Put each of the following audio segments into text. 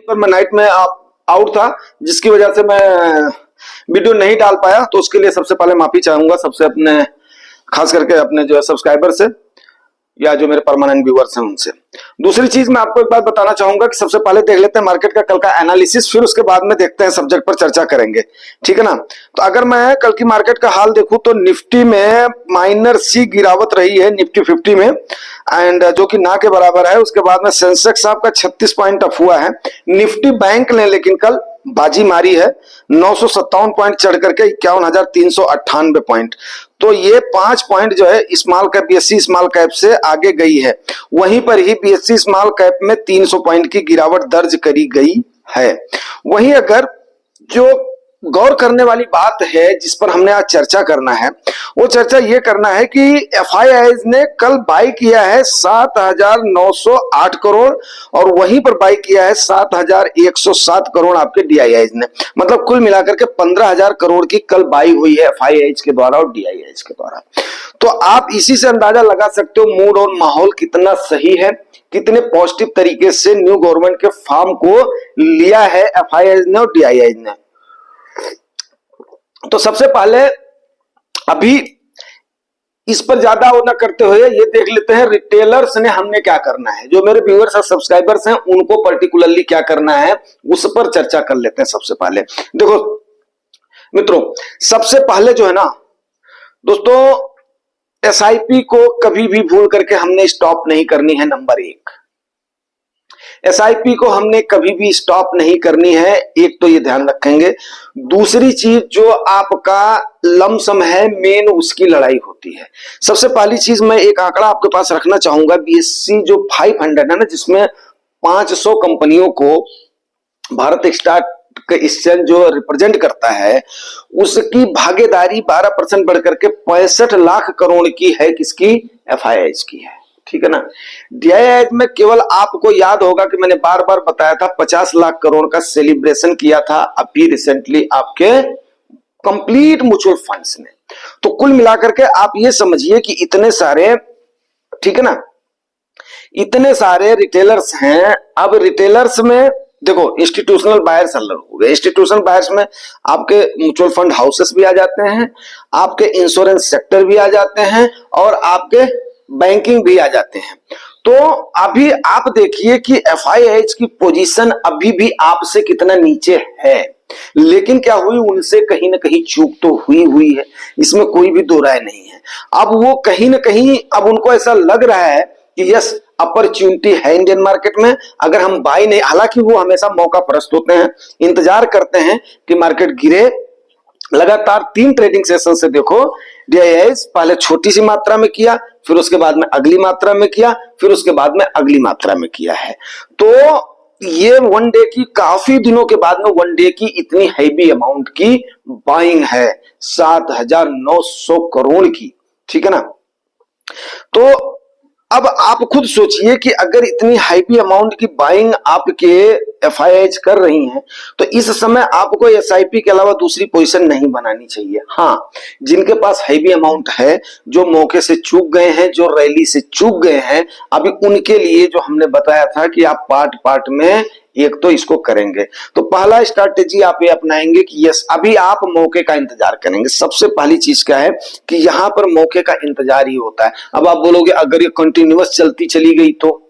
पर मैं नाइट में आउट था, जिसकी वजह से मैं वीडियो नहीं डाल पाया। तो उसके लिए सबसे पहले माफी चाहूंगा सबसे, अपने खास करके अपने जो है सब्सक्राइबर से या जो मेरे परमानेंट व्यूअर्स हैं उनसे। दूसरी चीज मैं आपको एक बात बताना चाहूंगा कि सबसे पहले देख लेते हैं मार्केट का कल का एनालिसिस, फिर उसके बाद में देखते हैं सब्जेक्ट पर चर्चा करेंगे, ठीक है ना। तो अगर मैं कल की मार्केट का हाल देखूं तो निफ्टी में माइनर सी गिरावट रही है निफ्टी 50 में, एंड जो कि ना के बराबर है। उसके बाद में सेंसेक्स आपका 36 पॉइंट अप हुआ है। निफ्टी बैंक ने लेकिन कल बाजी मारी है, 957 पॉइंट चढ़ करके 51,398 पॉइंट। तो ये 5 पॉइंट जो है small cap BSc small cap से आगे गई है। वहीं पर ही बीएससी स्मॉल कैप में 300 पॉइंट की गिरावट दर्ज करी गई है। वहीं अगर जो गौर करने वाली बात है जिस पर हमने आज चर्चा करना है, वो चर्चा ये करना है कि एफआईआईज ने कल बाई किया है 7,908 करोड़ और वहीं पर बाई किया है 7,107 करोड़ आपके डीआईआईज ने। मतलब कुल मिलाकर के 15,000 करोड़ की कल बाई हुई है एफआईआईज के द्वारा और डीआईआईज के द्वारा। तो आप इसी से अंदाजा लगा सकते हो मूड और माहौल कितना सही है, कितने पॉजिटिव तरीके से न्यू गवर्नमेंट के फॉर्म को लिया है एफआईआईज ने और डीआईआईज ने। तो सबसे पहले अभी इस पर ज्यादा वो ना करते हुए ये देख लेते हैं रिटेलर्स ने हमने क्या करना है। जो मेरे व्यूअर्स और सब्सक्राइबर्स हैं उनको पर्टिकुलरली क्या करना है उस पर चर्चा कर लेते हैं। सबसे पहले देखो मित्रों, सबसे पहले जो है ना दोस्तों, एसआईपी को कभी भी भूल करके हमने स्टॉप नहीं करनी है। नंबर एक, एसआईपी को हमने कभी भी स्टॉप नहीं करनी है, एक तो ये ध्यान रखेंगे। दूसरी चीज, जो आपका लमसम है मेन उसकी लड़ाई होती है। सबसे पहली चीज मैं एक आंकड़ा आपके पास रखना चाहूंगा, बीएससी जो 500 है ना, जिसमें 500 कंपनियों को भारत स्टॉक एक्सचेंज जो रिप्रेजेंट करता है, उसकी भागीदारी 12% बढ़कर के 65 लाख करोड़ की है। किसकी? एफआईआईज की है, ठीक है ना। डीआईआईज में केवल आपको याद होगा कि मैंने बार बार बताया था 50 लाख करोड़ का सेलिब्रेशन किया था अभी रिसेंटली आपके कंप्लीट म्यूचुअल फंड्स ने। तो कुल मिलाकर के आप ये समझिए कि इतने सारे, ठीक है ना, इतने सारे रिटेलर्स हैं। अब रिटेलर्स में देखो इंस्टीट्यूशनल बायर सेलर हो गए। इंस्टीट्यूशनल बायर्स में आपके म्यूचुअल फंड हाउसेस भी आ जाते हैं, आपके इंश्योरेंस सेक्टर भी आ जाते हैं और आपके बैंकिंग भी आ जाते हैं। तो अभी आप देखिए कि एफआईआईज की पोजीशन अभी भी आपसे कितना नीचे है, लेकिन क्या हुई, उनसे कहीं ना कहीं चूक तो हुई है, इसमें कोई भी दो राय नहीं है। अब वो कहीं ना कहीं अब उनको ऐसा लग रहा है कि यस अपॉर्चुनिटी है इंडियन मार्केट में, अगर हम बाई नहीं, हालांकि वो हमेशा मौका परस्त होते हैं, इंतजार करते हैं कि मार्केट गिरे। लगातार 3 ट्रेडिंग सेशन से देखो डीआईआईज पहले छोटी सी मात्रा में किया, फिर उसके बाद में अगली मात्रा में किया, फिर उसके बाद में अगली मात्रा में किया है। तो ये वन डे की, काफी दिनों के बाद में वन डे की इतनी हैवी अमाउंट की बाइंग है 7,900 करोड़ की, ठीक है ना। तो अब आप खुद सोचिए कि अगर इतनी हैवी अमाउंट की बाइंग आपके एफआईआईज कर रही हैं, तो इस समय आपको एसआईपी के अलावा दूसरी पोजीशन नहीं बनानी चाहिए। हाँ, जिनके पास हैवी अमाउंट है, जो मौके से चूक गए हैं, जो रैली से चूक गए हैं, अभी उनके लिए जो हमने बताया था कि आप पार्ट पार्ट में एक तो इसको करेंगे। तो पहला स्ट्रैटेजी आप ये अपनाएंगे कि यस अभी आप मौके का इंतजार करेंगे। सबसे पहली चीज क्या है कि यहां पर मौके का इंतजार ही होता है। अब आप बोलोगे अगर ये कंटिन्यूअस चलती चली गई तो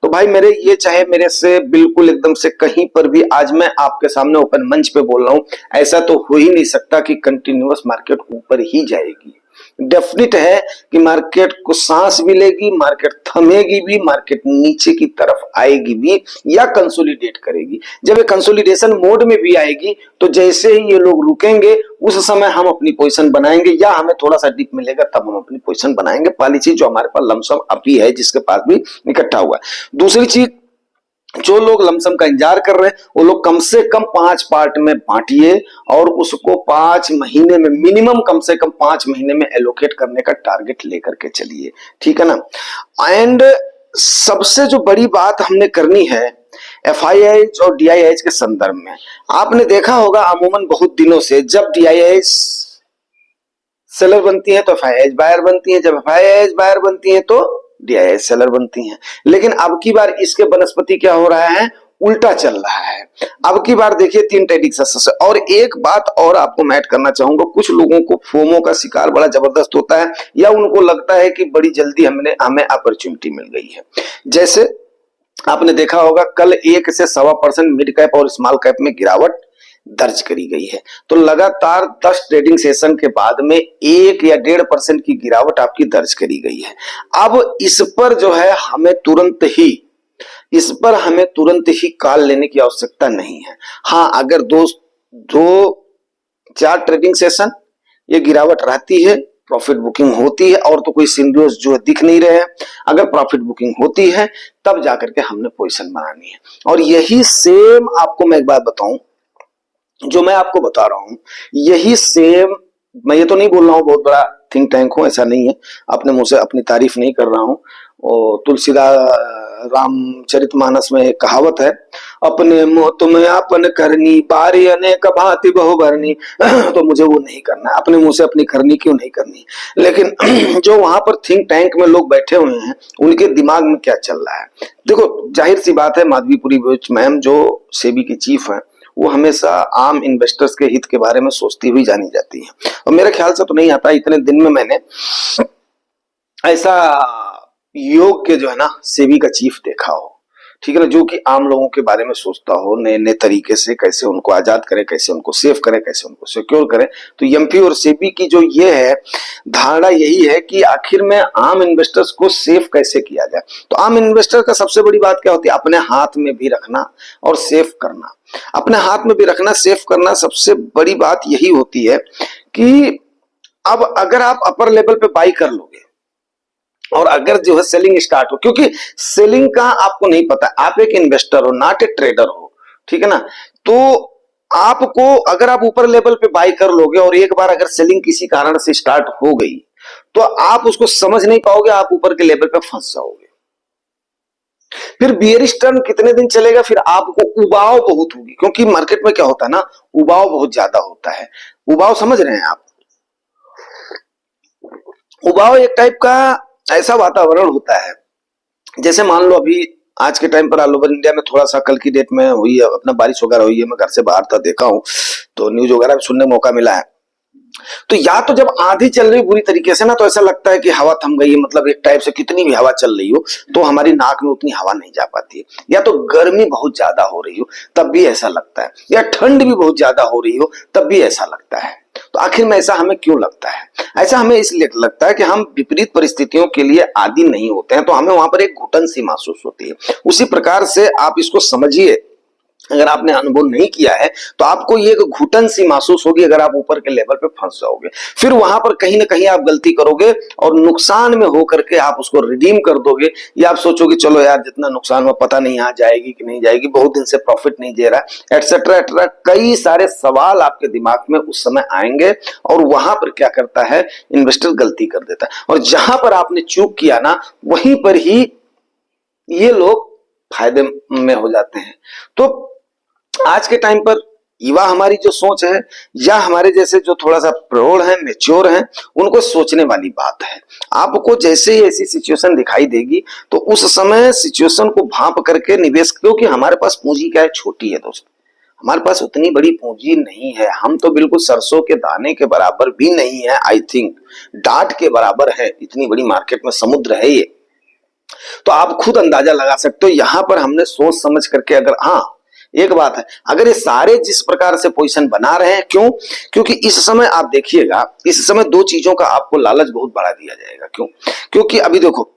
भाई मेरे ये चाहे मेरे से बिल्कुल एकदम से कहीं पर भी, आज मैं आपके सामने ओपन मंच पे बोल रहा हूं, ऐसा तो हो ही नहीं सकता कि कंटिन्यूअस मार्केट ऊपर ही जाएगी। डेफिनेट है कि मार्केट को सांस भी लेगी, मार्केट थमेगी भी, मार्केट नीचे की तरफ आएगी भी या कंसोलिडेट करेगी। जब ये कंसोलिडेशन मोड में भी आएगी तो जैसे ही ये लोग रुकेंगे उस समय हम अपनी पोजीशन बनाएंगे, या हमें थोड़ा सा डिप मिलेगा तब हम अपनी पोजीशन बनाएंगे। पहली चीज जो हमारे पास लमसम अभी है, जिसके पास भी इकट्ठा हुआ है। दूसरी चीज, जो लोग लमसम का इंतजार कर रहे हैं वो लोग कम से कम 5 पार्ट में बांटिए और उसको 5 महीने में, मिनिमम कम से कम 5 महीने में एलोकेट करने का टारगेट लेकर के चलिए, ठीक है ना। एंड सबसे जो बड़ी बात हमने करनी है एफआईआईज और डीआईआईज के संदर्भ में, आपने देखा होगा अमूमन बहुत दिनों से जब डीआईआईज सेलर बनती है तो एफआईआईज बायर बनती है, जब एफआईआईज बायर बनती है तो डीआईआईज सेलर बनती हैं। लेकिन अब की बार इसके बनस्पति क्या हो रहा है, उल्टा चल रहा है। अब की बार देखिए 3 ट्रेडिंग सेशन। और एक बात और आपको मैं ऐड करना चाहूंगा, कुछ लोगों को फोमो का शिकार बड़ा जबरदस्त होता है, या उनको लगता है कि बड़ी जल्दी हमें अपॉर्चुनिटी मिल गई है। जैसे आपने देखा होगा कल 1 से 1.25% मिड कैप और स्मॉल कैप में गिरावट दर्ज करी गई है। तो लगातार 10 ट्रेडिंग सेशन के बाद में 1 या 1.5% की गिरावट आपकी दर्ज करी गई है। अब इस पर जो है हमें तुरंत ही कॉल लेने की आवश्यकता नहीं है। हाँ, अगर दो 4 ट्रेडिंग सेशन ये गिरावट रहती है, प्रॉफिट बुकिंग होती है, और तो कोई सिनेरियोस जो दिख नहीं रहे हैं, अगर प्रॉफिट बुकिंग होती है तब जाकर के हमने पोजीशन बनानी है। और यही सेम आपको मैं एक बात बताऊं, जो मैं आपको बता रहा हूं यही सेम, मैं ये तो नहीं बोल रहा हूं बहुत बड़ा थिंक टैंक हो, ऐसा नहीं है, अपने मुंह से अपनी तारीफ नहीं कर रहा हूं। और तुलसीदास रामचरितमानस में एक कहावत है, अपने मुंह तुम आपन करनी बारी अनेक भांति बहु भरनी। तो मुझे वो नहीं करना, अपने मुंह से अपनी करनी क्यों नहीं करनी। लेकिन जो वहां पर थिंक टैंक में लोग बैठे हुए हैं उनके दिमाग में क्या चल रहा है, देखो जाहिर सी बात है, माधवीपुरी मैम जो सेबी की चीफ है वो हमेशा आम इन्वेस्टर्स के हित के बारे में सोचती हुई जानी जाती है। और मेरे ख्याल से तो नहीं आता इतने दिन में मैंने ऐसा योग के जो है ना सेबी का चीफ देखा हो, ठीक है ना, जो कि आम लोगों के बारे में सोचता हो, नए नए तरीके से कैसे उनको आजाद करें, कैसे उनको सेफ करें, कैसे उनको सिक्योर करें। तो एमपी और सेबी की जो ये है धारणा यही है कि आखिर में आम इन्वेस्टर्स को सेफ कैसे किया जाए। तो आम इन्वेस्टर का सबसे बड़ी बात क्या होती है, अपने हाथ में भी रखना और सेफ करना। अपने हाथ में भी रखना, सेफ करना, सबसे बड़ी बात यही होती है कि अब अगर आप अपर लेवल पे बाई कर लोगे और अगर जो है सेलिंग स्टार्ट हो, क्योंकि सेलिंग का आपको नहीं पता, आप एक इन्वेस्टर हो नॉट ए ट्रेडर हो, ठीक है ना, तो आपको अगर आप ऊपर लेवल पे बाई कर लोगे और एक बार अगर सेलिंग किसी कारण से स्टार्ट हो गई तो आप उसको समझ नहीं पाओगे, आप ऊपर के लेवल पे फंस जाओगे। फिर बियरिश टर्न कितने दिन चलेगा, फिर आपको उबाव बहुत होगी, क्योंकि मार्केट में क्या होता है ना, उबाव बहुत ज्यादा होता है। उबाव समझ रहे हैं आप, उबाव एक टाइप का ऐसा वातावरण होता है, जैसे मान लो अभी आज के टाइम पर ऑल ओवर इंडिया में थोड़ा सा कल की डेट में हुई है, अपना बारिश वगैरह हुई है, मैं घर से बाहर था देखा हूं तो न्यूज वगैरह भी सुनने मौका मिला है। तो या तो जब आंधी चल रही बुरी तरीके से ना तो ऐसा लगता है कि हवा थम गई है, मतलब एक टाइप से कितनी भी हवा चल रही हो तो हमारी नाक में उतनी हवा नहीं जा पाती है, या तो गर्मी बहुत ज्यादा हो रही हो तब भी ऐसा लगता है, या ठंड भी बहुत ज्यादा हो रही हो तब भी ऐसा लगता है। तो आखिर में ऐसा हमें क्यों लगता है? ऐसा हमें इसलिए लगता है कि हम विपरीत परिस्थितियों के लिए आदी नहीं होते हैं, तो हमें वहां पर एक घुटन सी महसूस होती है। उसी प्रकार से आप इसको समझिए, अगर आपने अनुभव नहीं किया है तो आपको ये घुटन सी महसूस होगी अगर आप ऊपर के लेवल पे फंस जाओगे। फिर वहां पर कहीं ना कहीं आप गलती करोगे और नुकसान में होकर के आप उसको रिडीम कर दोगे, या आप सोचोगे चलो यार जितना नुकसान हुआ पता नहीं आ जाएगी कि नहीं जाएगी, बहुत दिन से प्रॉफिट नहीं दे रहा, एटसेट्रा एटसेट्रा, कई सारे सवाल आपके दिमाग में उस समय आएंगे। और वहां पर क्या करता है, इन्वेस्टर गलती कर देता है, और जहां पर आपने चूक किया ना वहीं पर ही ये लोग फायदे में हो जाते हैं। तो आज के टाइम पर युवा हमारी जो सोच है, या हमारे जैसे जो थोड़ा सा प्रौढ़ है, मेच्योर है, उनको सोचने वाली बात है। आपको जैसे ही ऐसी सिचुएशन दिखाई देगी तो उस समय सिचुएशन को भांप करके निवेश, क्योंकि हमारे पास पूंजी क्या है, छोटी है दोस्त, हमारे पास उतनी बड़ी पूंजी नहीं है, हम तो बिल्कुल सरसों के दाने के बराबर भी नहीं है, आई थिंक डांट के बराबर है, इतनी बड़ी मार्केट में समुद्र है ये। तो आप खुद अंदाजा लगा सकते हो, यहां पर हमने सोच समझ करके, अगर हाँ एक बात है, अगर ये सारे जिस प्रकार से पोजीशन बना रहे हैं, क्यों, क्योंकि इस समय आप देखिएगा, इस समय 2 चीजों का आपको लालच बहुत बढ़ा दिया जाएगा। क्यों, क्योंकि अभी देखो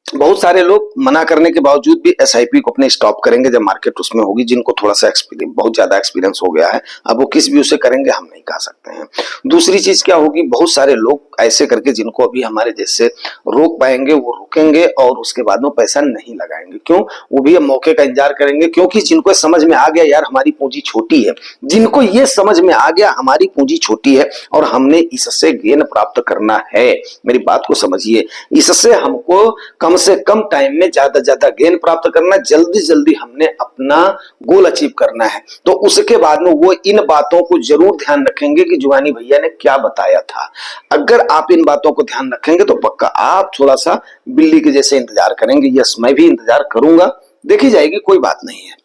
बहुत सारे लोग मना करने के बावजूद भी एसआईपी को अपने स्टॉप करेंगे जब मार्केट उसमें होगी, जिनको थोड़ा सा एक्सपीरियंस, बहुत ज्यादा एक्सपीरियंस हो गया है, अब वो किस व्यू से करेंगे हम नहीं कह सकते हैं। दूसरी चीज क्या होगी, बहुत सारे लोग ऐसे करके जिनको अभी हमारे जैसे रोक पाएंगे वो रुकेंगे और उसके बाद में पैसा नहीं लगाएंगे। क्यों, वो भी मौके का इंतजार करेंगे, क्योंकि जिनको समझ में आ गया यार हमारी पूंजी छोटी है, जिनको ये समझ में आ गया हमारी पूंजी छोटी है और हमने इससे गेन प्राप्त करना है, मेरी बात को समझिए, इससे हमको कम से कम टाइम में ज्यादा ज्यादा गेन प्राप्त करना, जल्दी जल्दी हमने अपना गोल अचीव करना है, तो उसके बाद में वो इन बातों को जरूर ध्यान रखेंगे कि जुगानी भैया ने क्या बताया था। अगर आप इन बातों को ध्यान रखेंगे तो पक्का आप थोड़ा सा बिल्ली के जैसे इंतजार करेंगे। यस, मैं भी इंतजार करूंगा, देखी जाएगी, कोई बात नहीं है।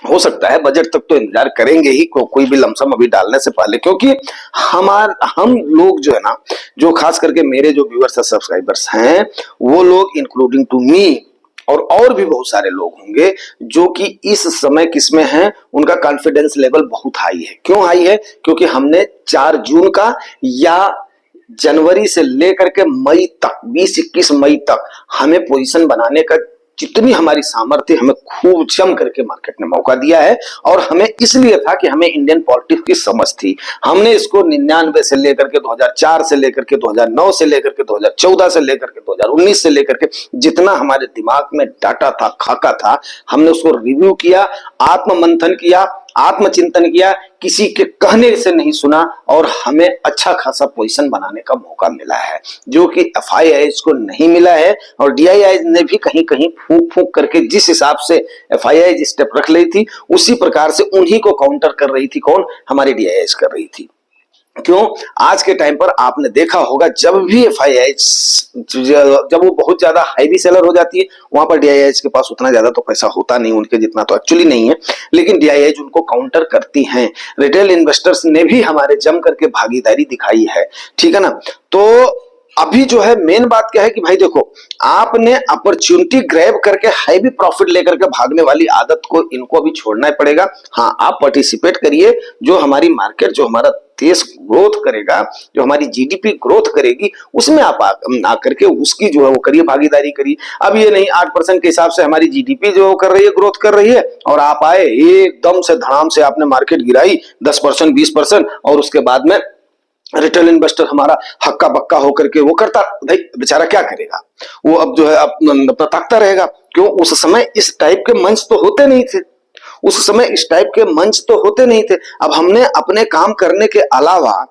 हो सकता है बजट तक तो इंतजार करेंगे ही, कोई भी लमसम अभी डालने से पहले, क्योंकि हम लोग जो है ना, जो खास करके मेरे जो व्यूअर्स और सब्सक्राइबर्स हैं, वो लोग इंक्लूडिंग टू मी और भी बहुत सारे लोग होंगे जो कि इस समय किसमें हैं, उनका कॉन्फिडेंस लेवल बहुत हाई है। क्यों हाई है? क्योंकि हमने 4 जून का या जनवरी से लेकर के मई तक, 20-21 मई तक हमें पोजीशन बनाने का जितनी हमारी सामर्थ्य, हमें खूब जम करके मार्केट ने मौका दिया है। और हमें इसलिए था कि हमें इंडियन पॉलिटिक्स की समझ थी। हमने इसको 99 से लेकर के 2004 से लेकर के 2009 से लेकर के 2014 से लेकर के 2019 से लेकर के जितना हमारे दिमाग में डाटा था, खाका था, हमने उसको रिव्यू किया, आत्म मंथन किया, आत्मचिंतन किया, किसी के कहने से नहीं सुना, और हमें अच्छा खासा पोजीशन बनाने का मौका मिला है, जो कि एफआईआईज को नहीं मिला है। और डीआईआईज ने भी कहीं कहीं फूंक फूंक करके जिस हिसाब से एफआईआईज स्टेप रख रही थी, उसी प्रकार से उन्हीं को काउंटर कर रही थी। कौन? हमारी डीआईआईज कर रही थी। क्यों? आज के टाइम पर आपने देखा होगा, जब भी एफआईआईज जब वो बहुत ज्यादा हाईवी सेलर हो जाती है, वहां पर डीआईआईज के पास उतना ज्यादा तो पैसा होता नहीं, उनके जितना तो एक्चुअली नहीं है, लेकिन डीआईआईज उनको काउंटर करती हैं। रिटेल इन्वेस्टर्स ने भी हमारे जम करके भागीदारी दिखाई है, ठीक है ना। तो अभी जो है मेन बात क्या है कि भाई देखो, आपने अपॉर्चुनिटी ग्रैब करके हैवी प्रॉफिट लेकर के भागने वाली आदत को इनको अभी छोड़ना ही पड़ेगा। हाँ, आप पार्टिसिपेट करिए, जो हमारी मार्केट, जो हमारा देश ग्रोथ करेगा, जो हमारी जीडीपी ग्रोथ करेगी, उसमें आप आकर के उसकी जो है वो करिए, भागीदारी करिए। अब ये नहीं 8% के हिसाब से हमारी जीडीपी जो कर रही है, ग्रोथ कर रही है, और आप आए एकदम से धड़ाम से आपने मार्केट गिराई 10%, 20%, और उसके बाद में रिटेल इन्वेस्टर हमारा हक्का बक्का होकर के वो करता, भाई बेचारा क्या करेगा? वो अब जो है अपना ताकता रहेगा। क्यों? उस समय इस टाइप के मंच तो होते नहीं थे, उस समय इस टाइप के मंच तो होते नहीं थे। अब हमने अपने काम करने के अलावा,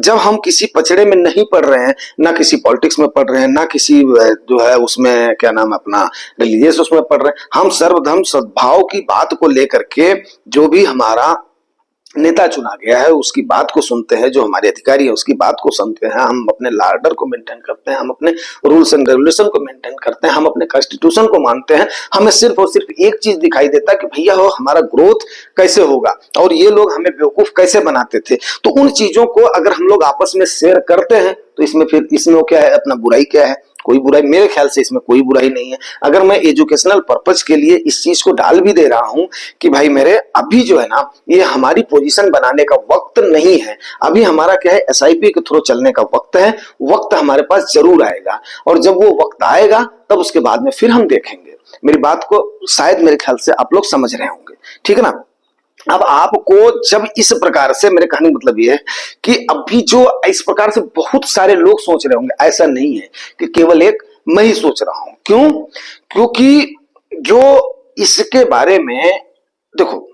जब हम किसी पचड़े में नहीं पड़ रहे हैं, ना किसी पॉलिटिक्स में पड़ रहे हैं, ना किसी जो है उसमें क्या नाम अपना रिलीजियस उसमें पड़ रहे हैं, हम सर्वधर्म सद्भाव की बात को लेकर के, जो भी हमारा नेता चुना गया है उसकी बात को सुनते हैं, जो हमारे अधिकारी है उसकी बात को सुनते हैं, हम अपने लार्डर को मेंटेन करते हैं, हम अपने रूल्स एंड रेगुलेशन को मेंटेन करते हैं, हम अपने कॉन्स्टिट्यूशन को मानते हैं। हमें सिर्फ और सिर्फ एक चीज दिखाई देता है कि भैया हो हमारा ग्रोथ कैसे होगा, और ये लोग हमें बेवकूफ कैसे बनाते थे। तो उन चीजों को अगर हम लोग आपस में शेयर करते हैं, तो इसमें फिर इसमें क्या है, अपना बुराई क्या है? कोई बुराई मेरे ख्याल से इसमें कोई बुराई नहीं है। अगर मैं एजुकेशनल पर्पज के लिए इस चीज को डाल भी दे रहा हूं कि भाई मेरे अभी जो है ना, ये हमारी पोजीशन बनाने का वक्त नहीं है, अभी हमारा क्या है, एसआईपी के थ्रू चलने का वक्त है। वक्त हमारे पास जरूर आएगा, और जब वो वक्त आएगा तब उसके बाद में फिर हम देखेंगे। मेरी बात को शायद मेरे ख्याल से आप लोग समझ रहे होंगे, ठीक है ना। अब आपको जब इस प्रकार से, मेरे कहने मतलब ये है कि अभी जो इस प्रकार से बहुत सारे लोग सोच रहे होंगे, ऐसा नहीं है कि केवल एक मैं ही सोच रहा हूं। क्यों? क्योंकि जो इसके बारे में देखो,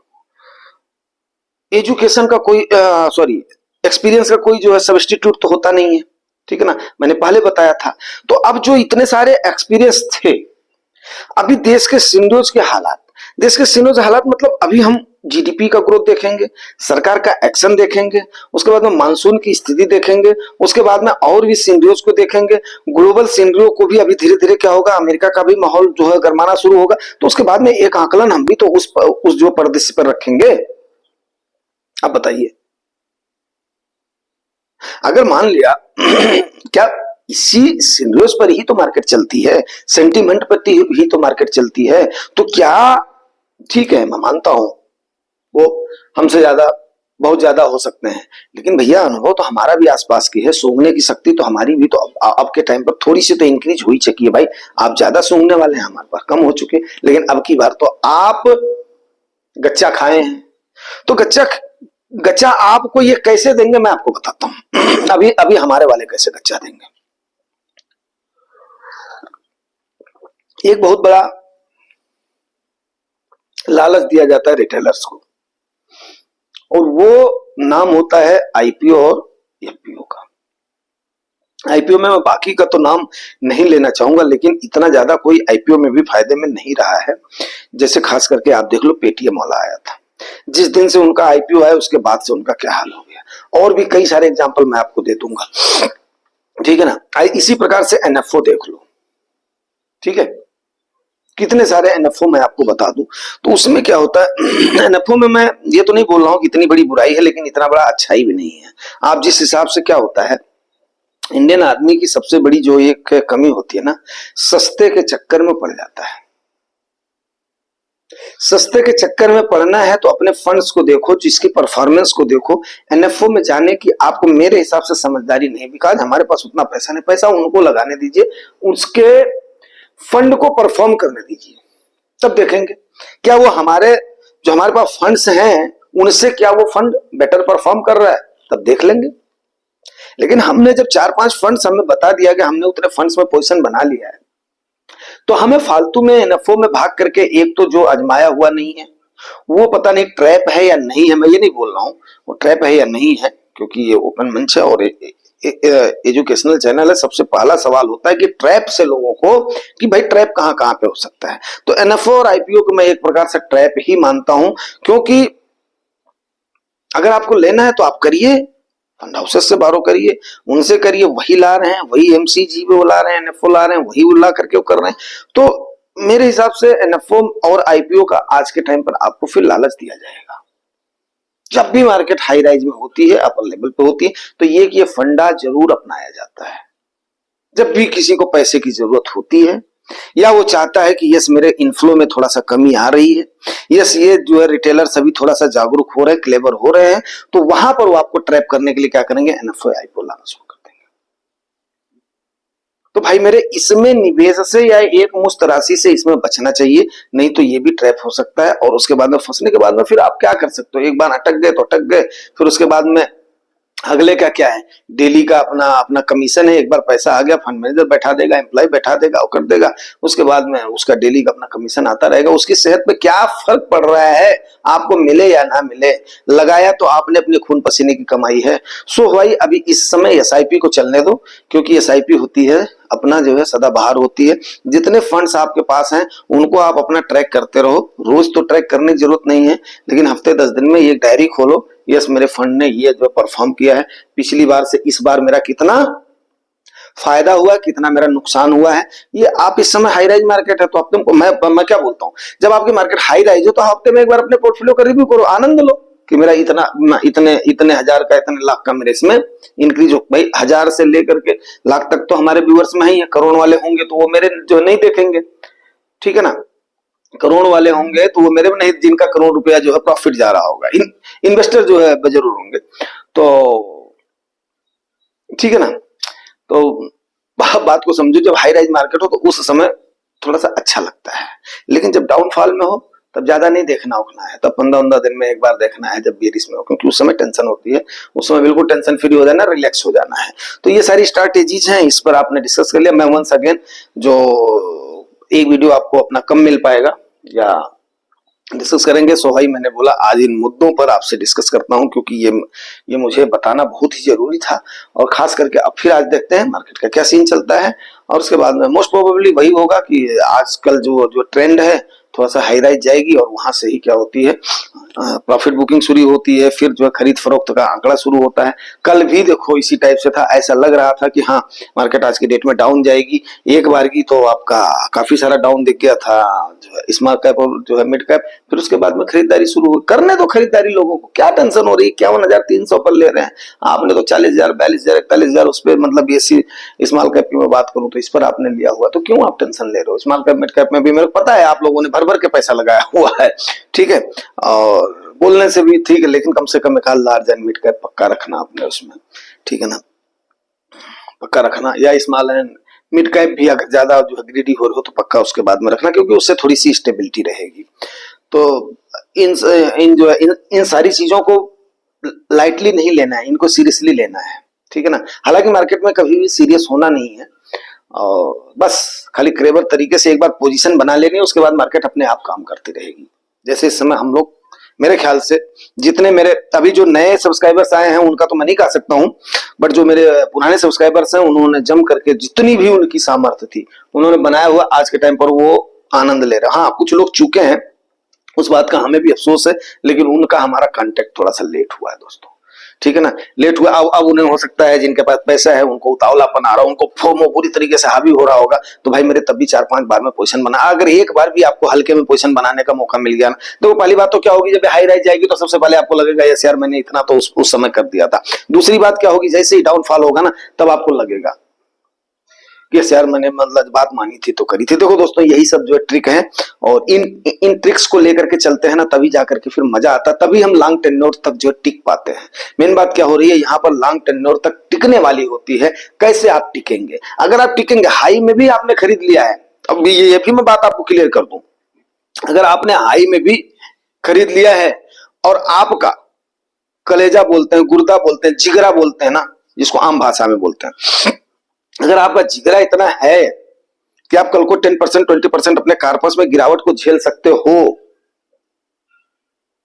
एजुकेशन का कोई सॉरी एक्सपीरियंस का कोई जो है सब्स्टिट्यूट तो होता नहीं है, ठीक है ना, मैंने पहले बताया था। तो अब जो इतने सारे एक्सपीरियंस थे, अभी देश के सिंडोज के हालात, देश के सिंडोज हालात मतलब अभी हम जीडीपी का ग्रोथ देखेंगे, सरकार का एक्शन देखेंगे, उसके बाद में मानसून की स्थिति देखेंगे, उसके बाद में और भी सिंड्रियोज को देखेंगे, ग्लोबल सिंड्रियो को भी अभी धीरे धीरे क्या होगा, अमेरिका का भी माहौल जो है गरमाना शुरू होगा। तो उसके बाद में एक आकलन हम भी तो उस जो परिदृश्य पर रखेंगे। अब बताइए, अगर मान लिया क्या इसी सिंड्रियोज पर ही तो मार्केट चलती है, सेंटीमेंट पर ही तो मार्केट चलती है, तो क्या ठीक है, मैं मानता हूं वो हमसे ज्यादा बहुत ज्यादा हो सकते हैं, लेकिन भैया अनुभव तो हमारा भी आसपास की है, सूंघने की शक्ति तो हमारी भी तो अब के टाइम पर थोड़ी सी तो इंक्रीज हुई चुकी है भाई। आप ज्यादा सूंघने वाले हैं, हमारे पास कम हो चुके, लेकिन अब की बार तो आप गच्चा खाए हैं। तो गच्चा आपको ये कैसे देंगे, मैं आपको बताता हूं। अभी अभी हमारे वाले कैसे गच्चा देंगे। एक बहुत बड़ा लालच दिया जाता है रिटेलर्स को, और वो नाम होता है आईपीओ और एफपीओ का। आईपीओ में मैं बाकी का तो नाम नहीं लेना चाहूंगा, लेकिन इतना ज्यादा कोई आईपीओ में भी फायदे में नहीं रहा है। जैसे खास करके आप देख लो, पेटीएम वाला आया था, जिस दिन से उनका आईपीओ आया उसके बाद से उनका क्या हाल हो गया, और भी कई सारे एग्जांपल मैं आपको दे दूंगा, ठीक है ना। इसी प्रकार से एनएफओ देख लो, ठीक है, कितने सारे एनएफओ मैं आपको बता दूं। तो उसमें क्या होता है, एनएफओ में मैं ये तो नहीं बोल रहा हूं कि इतनी बड़ी बुराई है, लेकिन इतना बड़ा अच्छाई भी नहीं है। आप जिस हिसाब से, क्या होता है, इंडियन आदमी की सबसे बड़ी जो एक कमी होती है ना, सस्ते के चक्कर में पड़ जाता है। सस्ते के चक्कर में पड़ना है तो अपने फंड्स को देखो, जिसकी परफॉर्मेंस को देखो। एनएफओ में जाने की आपको मेरे हिसाब से समझदारी नहीं, बिकॉज हमारे पास उतना पैसा नहीं, पैसा उनको लगाने दीजिए, उसके फंड को परफॉर्म करने दीजिए, तब देखेंगे क्या वो हमारे जो हमारे पास फंड्स हैं उनसे क्या वो फंड बेटर परफॉर्म कर रहा है, तब देख लेंगे। लेकिन हमने जब 4-5 फंड्स हमें बता दिया कि हमने उतने फंड्स में पोजीशन बना लिया है, तो हमें फालतू में एनएफओ में भाग करके, एक तो जो आजमाया हुआ नहीं है वो पता नहीं ट्रैप है या नहीं है, मैं ये नहीं बोल रहा हूं वो ट्रैप है या नहीं है, क्योंकि ये ओपन मंच है और एजुकेशनल चैनल है। सबसे पहला सवाल होता है कि ट्रैप से लोगों को, कि भाई ट्रैप कहां कहां पे हो सकता है। तो एनएफओ और आईपीओ को मैं एक प्रकार से ट्रैप ही मानता हूं, क्योंकि अगर आपको लेना है तो आप करिए, फंड हाउसेस से बारो करिए, उनसे करिए, वही ला रहे हैं, वही एमसीजी वो ला रहे हैं, एनएफओ ला रहे हैं, वही ला करके वो कर रहे हैं। तो मेरे हिसाब से एनएफओ और आईपीओ का आज के टाइम पर आपको फिर लालच दिया जाएगा। जब भी मार्केट हाई राइज में होती है, अपर लेवल पे होती है, तो ये फंडा जरूर अपनाया जाता है। जब भी किसी को पैसे की जरूरत होती है, या वो चाहता है कि यस मेरे इनफ्लो में थोड़ा सा कमी आ रही है, यस ये जो है रिटेलर सभी थोड़ा सा जागरूक हो रहे हैं, क्लेवर हो रहे हैं, तो वहां पर वो आपको ट्रैप करने के लिए क्या करेंगे, एनएफओ आईपीओ लाना शुरू कर देंगे। तो भाई मेरे इसमें निवेश से या एक मुश्त राशि से इसमें बचना चाहिए, नहीं तो ये भी ट्रैप हो सकता है। और उसके बाद में फंसने के बाद में फिर आप क्या कर सकते हो, एक बार अटक गए तो अटक गए, फिर उसके बाद में अगले का क्या है, डेली का अपना अपना कमीशन है, एक बार पैसा आ गया फंड मैनेजर बैठा देगा, एम्प्लॉय बैठा देगा, वो कर देगा, उसके बाद में उसका डेली का अपना कमीशन आता रहेगा। उसकी सेहत पे क्या फर्क पड़ रहा है, आपको मिले या ना मिले, लगाया तो आपने अपने खून पसीने की कमाई है। सो भाई अभी इस समय एसआईपी को चलने दो, क्योंकि एसआईपी होती है अपना जो है सदाबहार होती है। जितने फंड्स आपके पास हैं उनको आप अपना ट्रैक करते रहो, रोज तो ट्रैक करने की जरूरत नहीं है, लेकिन हफ्ते 10 दिन में एक डायरी खोलो, यस मेरे फंड ने ये जो परफॉर्म किया है, पिछली बार से इस बार मेरा कितना फायदा हुआ, कितना मेरा नुकसान हुआ है। ये आप इस समय हाई राइज मार्केट है तो आप तुमको मैं क्या बोलता हूं, जब आपकी मार्केट हाई राइज हो तो हफ्ते में एक बार अपने पोर्टफोलियो का रिव्यू करो, आनंद लो कि मेरा इतने हजार का, इतने लाख का मेरे इसमें इंक्रीज हो। भाई 1000 से लेकर के लाख तक तो हमारे व्यूअर्स में ही है, करोड़ वाले होंगे तो वो मेरे जो नहीं देखेंगे, ठीक है ना, करोड़ वाले होंगे तो वो मेरे में नहीं, जिनका करोड़ रुपया जो है प्रॉफिट जा रहा होगा, इन्वेस्टर जो है जरूर होंगे, तो ठीक है ना। तो बात को समझो, जब हाई राइज मार्केट हो तो उस समय थोड़ा सा अच्छा लगता है, लेकिन जब डाउनफॉल में हो तब ज्यादा नहीं देखना उठना है, तब 15-15 दिन में एक बार देखना है, जब बेरिश में हो, क्योंकि उस समय टेंशन होती है, उस समय बिल्कुल टेंशन फ्री हो जाना, रिलैक्स हो जाना है। तो ये सारी स्ट्रैटेजीज हैं, इस पर आपने डिस्कस कर लिया। मैं वंस अगेन, जो एक वीडियो आपको अपना कम मिल पाएगा या डिस्कस करेंगे, सो भाई मैंने बोला आज इन मुद्दों पर आपसे डिस्कस करता हूं, क्योंकि ये मुझे बताना बहुत ही जरूरी था। और खास करके अब फिर आज देखते हैं मार्केट का क्या सीन चलता है, और उसके बाद में मोस्ट प्रोबेबली वही होगा कि आजकल जो ट्रेंड है थोड़ा सा हाई राइज जाएगी, और वहां से ही क्या होती है, प्रॉफिट बुकिंग शुरू होती है, फिर जो है खरीद फरोख्त का आंकड़ा शुरू होता है। कल भी देखो इसी टाइप से था, ऐसा लग रहा था कि हाँ मार्केट आज की डेट में डाउन जाएगी, एक बार की तो आपका काफी सारा डाउन दिख गया था, जो है स्मॉल कैप और जो है मिड कैप, फिर उसके बाद में खरीदारी शुरू हुई। करने तो खरीदारी, लोगों को क्या टेंशन हो रही है, 51,300 पर ले रहे हैं, आपने तो 40,000, 42,000, 41,000 उस पर, मतलब ये स्मॉल कैप की मैं बात करूं तो इस पर आपने लिया हुआ, तो क्यों आप टेंशन ले रहे हो। स्मॉल कैप मिड कैप में भी मेरे को पता है आप लोगों ने भर भर के पैसा लगाया हुआ है, ठीक है, और बोलने से भी ठीक है, लेकिन कम से कम एक लार्ज एंड मिड कैप पक्का रखना आपने उसमें, ठीक है ना, पक्का रखना। या स्मॉल एंड मिड कैप भी अगर ज्यादा जो है ग्रीडी हो रहे हो तो पक्का उसके बाद में रखना, क्योंकि उससे थोड़ी सी स्टेबिलिटी रहेगी। तो इन सारी चीजों को लाइटली नहीं लेना है, इनको सीरियसली लेना है, ठीक है ना। हालांकि मार्केट में कभी भी सीरियस होना नहीं है, और बस खाली क्रेवर तरीके से एक बार पोजीशन बना लेनी है, उसके बाद मार्केट अपने आप काम करती रहेगी। जैसे इस समय हम लोग, मेरे ख्याल से जितने मेरे अभी जो नए सब्सक्राइबर्स आए हैं उनका तो मैं नहीं कह सकता हूं, बट जो मेरे पुराने सब्सक्राइबर्स हैं उन्होंने जम करके जितनी भी उनकी सामर्थ्य थी उन्होंने बनाया हुआ, आज के टाइम पर वो आनंद ले रहे हैं। हाँ कुछ लोग चुके हैं, उस बात का हमें भी अफसोस है, लेकिन उनका हमारा कांटेक्ट थोड़ा सा लेट हुआ है दोस्तों, ठीक है ना, लेट हुआ। अब उन्हें हो सकता है जिनके पास पैसा है उनको उतावलापन आ रहा, उनको फोमो पूरी तरीके से हावी हो रहा होगा, तो भाई मेरे तब भी 4-5 बार में पोजीशन बना। अगर एक बार भी आपको हल्के में पोजीशन बनाने का मौका मिल गया ना, तो पहली बात तो क्या होगी, जब हाई राइज जाएगी तो सबसे पहले आपको लगेगा यस यार मैंने इतना तो उस समय कर दिया था। दूसरी बात क्या होगी, जैसे ही डाउनफॉल होगा ना, तब आपको लगेगा यस यार मैंने मतलब बात मानी थी तो करी थी। देखो दोस्तों, यही सब जो है ट्रिक है, और इन ट्रिक्स को लेकर के चलते हैं ना, तभी जाकर के फिर मजा आता है, तभी हम लॉन्ग टेन्योर तक जो है टिक पाते हैं। मेन बात क्या हो रही है यहाँ पर, लॉन्ग टेन्योर तक टिकने वाली होती है कैसे आप टिकेंगे। अगर आप टिकेंगे, हाई में भी आपने खरीद लिया है, अब ये भी मैं बात आपको क्लियर कर दूं, अगर आपने हाई में भी खरीद लिया है और आपका कलेजा बोलते हैं, गुर्दा बोलते हैं, जिगरा बोलते हैं ना, जिसको आम भाषा में बोलते हैं, अगर आपका जिगरा इतना है कि आप कल को 10% 20% अपने कार्पस में गिरावट को झेल सकते हो,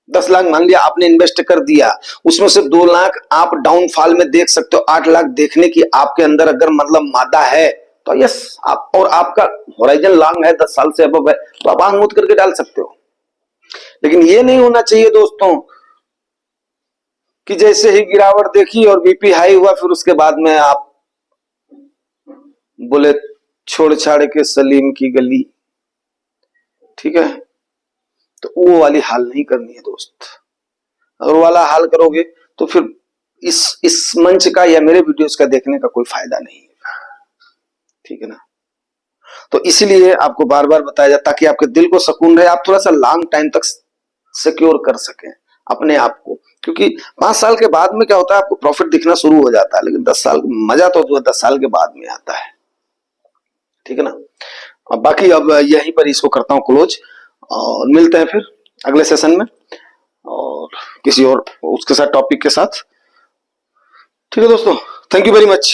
10 लाख मान लिया आपने इन्वेस्ट कर दिया, उसमें से 2 लाख आप डाउनफॉल में देख सकते हो, 8 लाख देखने की आपके अंदर अगर मतलब मादा है तो यस आप, और आपका होराइजन लॉन्ग है 10 साल से अबव है, तो आप आंख मूंद करके डाल सकते हो। लेकिन ये नहीं होना चाहिए दोस्तों कि जैसे ही गिरावट देखी और बीपी हाई हुआ, फिर उसके बाद में आप बोले छोड़ छाड़ के सलीम की गली। ठीक है, तो वो वाली हाल नहीं करनी है दोस्त। अगर वाला हाल करोगे तो फिर इस मंच का या मेरे वीडियोस का देखने का कोई फायदा नहीं है। ठीक है ना, तो इसीलिए आपको बार बार बताया जाता ताकि आपके दिल को सुकून रहे, आप थोड़ा सा लॉन्ग टाइम तक सिक्योर कर सकें अपने आप को। क्योंकि 5 साल के बाद में क्या होता है, आपको प्रॉफिट दिखना शुरू हो जाता है, लेकिन 10 साल मजा तो 10 साल के बाद में आता है। ठीक है ना, अब बाकी अब यहीं पर इसको करता हूं क्लोज, और मिलते हैं फिर अगले सेशन में और किसी और उसके साथ टॉपिक के साथ। ठीक है दोस्तों, थैंक यू वेरी मच।